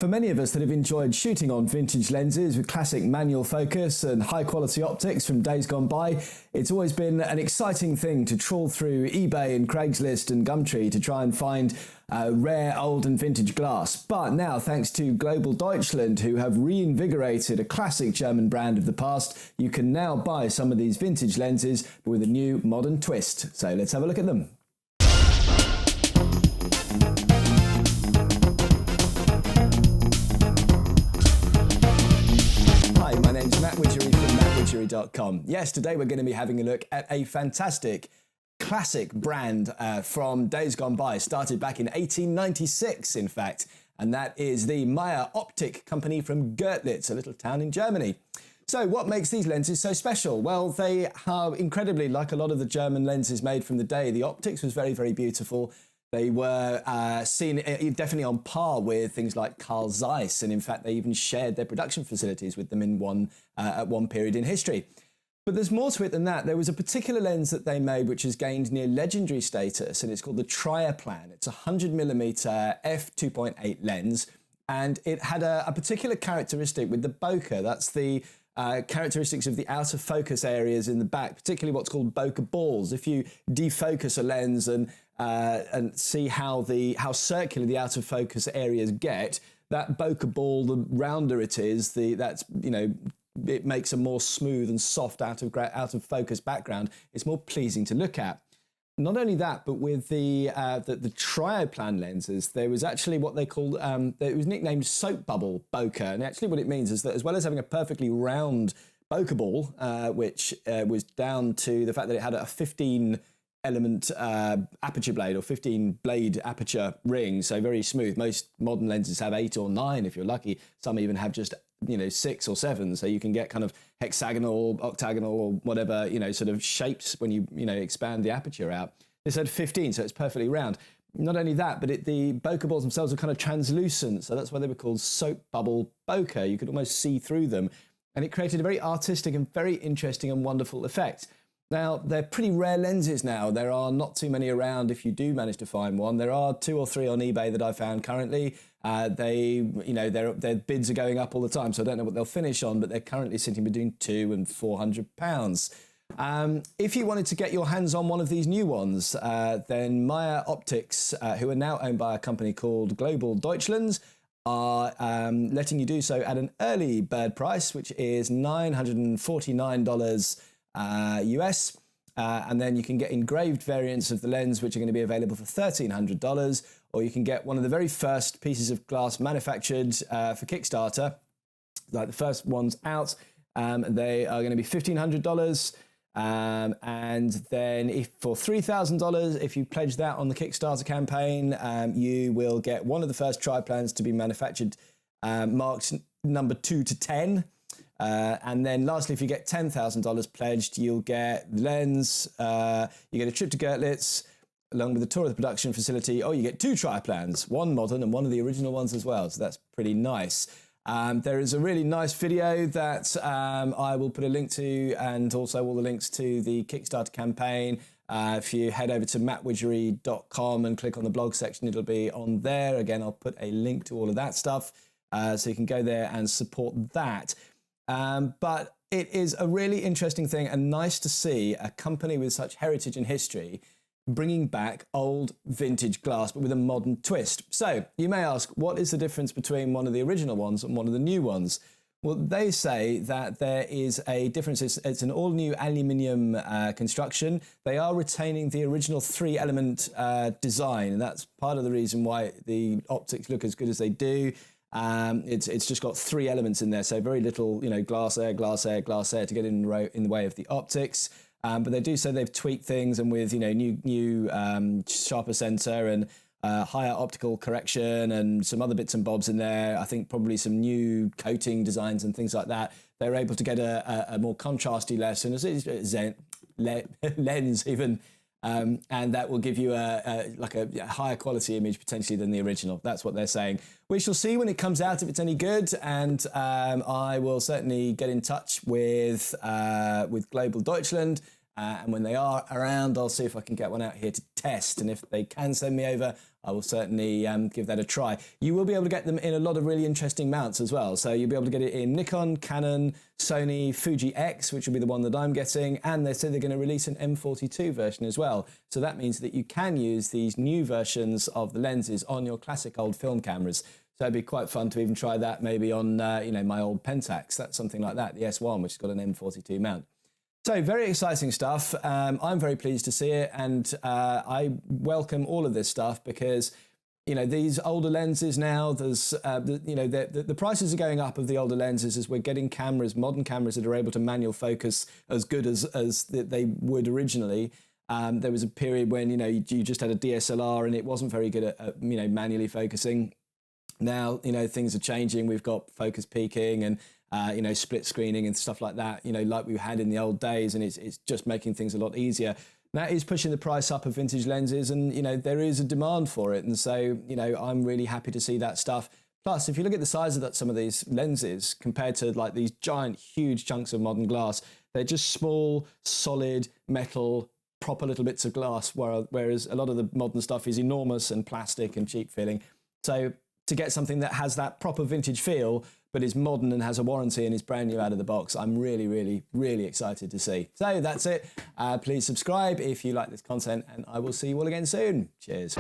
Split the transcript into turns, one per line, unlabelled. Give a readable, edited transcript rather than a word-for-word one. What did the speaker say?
For many of us that have enjoyed shooting on vintage lenses with classic manual focus and high quality optics from days gone by, it's always been an exciting thing to trawl through eBay and Craigslist and Gumtree to try and find rare old and vintage glass. But now, thanks to Global Deutschland, who have reinvigorated a classic German brand of the past, you can now buy some of these vintage lenses but with a new modern twist. So let's have a look at them. My name's Matt Widgery from mattwidgery.com. Yes, today we're going to be having a look at a fantastic classic brand from days gone by, started back in 1896, in fact, and that is the Meyer-Optik company from Görlitz, a little town in Germany. So what makes these lenses so special? Well, they are incredibly like a lot of the German lenses made from the day. The optics was very, very beautiful. They were seen definitely on par with things like Carl Zeiss, and in fact they even shared their production facilities with them in at one period in history. But there's more to it than that. There was a particular lens that they made which has gained near legendary status, and it's called the Trioplan. It's a 100mm f2.8 lens, and it had a particular characteristic with the bokeh. That's the characteristics of the out of focus areas in the back, particularly what's called bokeh balls. If you defocus a lens and see how circular the out of focus areas get, that bokeh ball, the rounder it is, it makes a more smooth and soft out of focus background. It's more pleasing to look at. Not only that, but with the Trioplan lenses, there was actually what they called, it was nicknamed soap bubble bokeh. And actually what it means is that as well as having a perfectly round bokeh ball, which was down to the fact that it had a 15 element aperture blade or 15 blade aperture ring, so very smooth. Most modern lenses have 8 or 9 if you're lucky. Some even have just 6 or 7, so you can get kind of hexagonal, octagonal, or whatever sort of shapes when you expand the aperture out. This had 15, so it's perfectly round. Not only that, but the bokeh balls themselves were kind of translucent, so that's why they were called soap bubble bokeh. You could almost see through them, and it created a very artistic and very interesting and wonderful effect. Now, they're pretty rare lenses now. There are not too many around if you do manage to find one. There are 2 or 3 on eBay that I found currently. Their bids are going up all the time, so I don't know what they'll finish on, but they're currently sitting between £200 and £400. If you wanted to get your hands on one of these new ones, then Meyer-Optics, who are now owned by a company called Global Deutschland, are letting you do so at an early bird price, which is $949 US, and then you can get engraved variants of the lens which are going to be available for $1,300, or you can get one of the very first pieces of glass manufactured for Kickstarter, like the first ones out. They are going to be $1,500, and then for $3,000, if you pledge that on the Kickstarter campaign, you will get one of the first Trioplans to be manufactured, marked number 2 to 10. And then lastly, if you get $10,000 pledged, you'll get the lens, you get a trip to Görlitz, along with a tour of the production facility, or you get 2 Trioplans, one modern and one of the original ones as well. So that's pretty nice. There is a really nice video that I will put a link to, and also all the links to the Kickstarter campaign. If you head over to mattwidgery.com and click on the blog section, it'll be on there. Again, I'll put a link to all of that stuff, so you can go there and support that. But it is a really interesting thing and nice to see a company with such heritage and history bringing back old vintage glass, but with a modern twist. So you may ask, what is the difference between one of the original ones and one of the new ones? Well, they say that there is a difference. It's an all-new aluminium construction. They are retaining the original 3-element design, and that's part of the reason why the optics look as good as they do. It's just got 3 elements in there, so very little, glass, air, glass, air, glass, air to get in the way of the optics. But they do say they've tweaked things, and with new sharper sensor and higher optical correction and some other bits and bobs in there. I think probably some new coating designs and things like that. They're able to get a more contrasty lens even. And that will give you a higher quality image potentially than the original. That's what they're saying. We shall see when it comes out if it's any good, and I will certainly get in touch with Global Deutschland and when they are around, I'll see if I can get one out here to test. And if they can send me over, I will certainly give that a try. You will be able to get them in a lot of really interesting mounts as well. So you'll be able to get it in Nikon, Canon, Sony, Fuji X, which will be the one that I'm getting. And they said they're going to release an M42 version as well. So that means that you can use these new versions of the lenses on your classic old film cameras. So it'd be quite fun to even try that maybe on, my old Pentax. That's something like that, the S1, which has got an M42 mount. So very exciting stuff. I'm very pleased to see it, and I welcome all of this stuff because, these older lenses now, there's, the prices are going up of the older lenses as we're getting cameras, modern cameras that are able to manual focus as good as they would originally. There was a period when, you just had a DSLR and it wasn't very good at manually focusing. Now, things are changing. We've got focus peaking and, split screening and stuff like that, like we had in the old days, and it's just making things a lot easier. That is pushing the price up of vintage lenses, and, there is a demand for it. And so, I'm really happy to see that stuff. Plus, if you look at the size of some of these lenses compared to like these giant, huge chunks of modern glass, they're just small, solid, metal, proper little bits of glass, whereas a lot of the modern stuff is enormous and plastic and cheap feeling. So to get something that has that proper vintage feel, but is modern and has a warranty and is brand new out of the box, I'm really, really, really excited to see. So that's it. Please subscribe if you like this content, and I will see you all again soon. Cheers.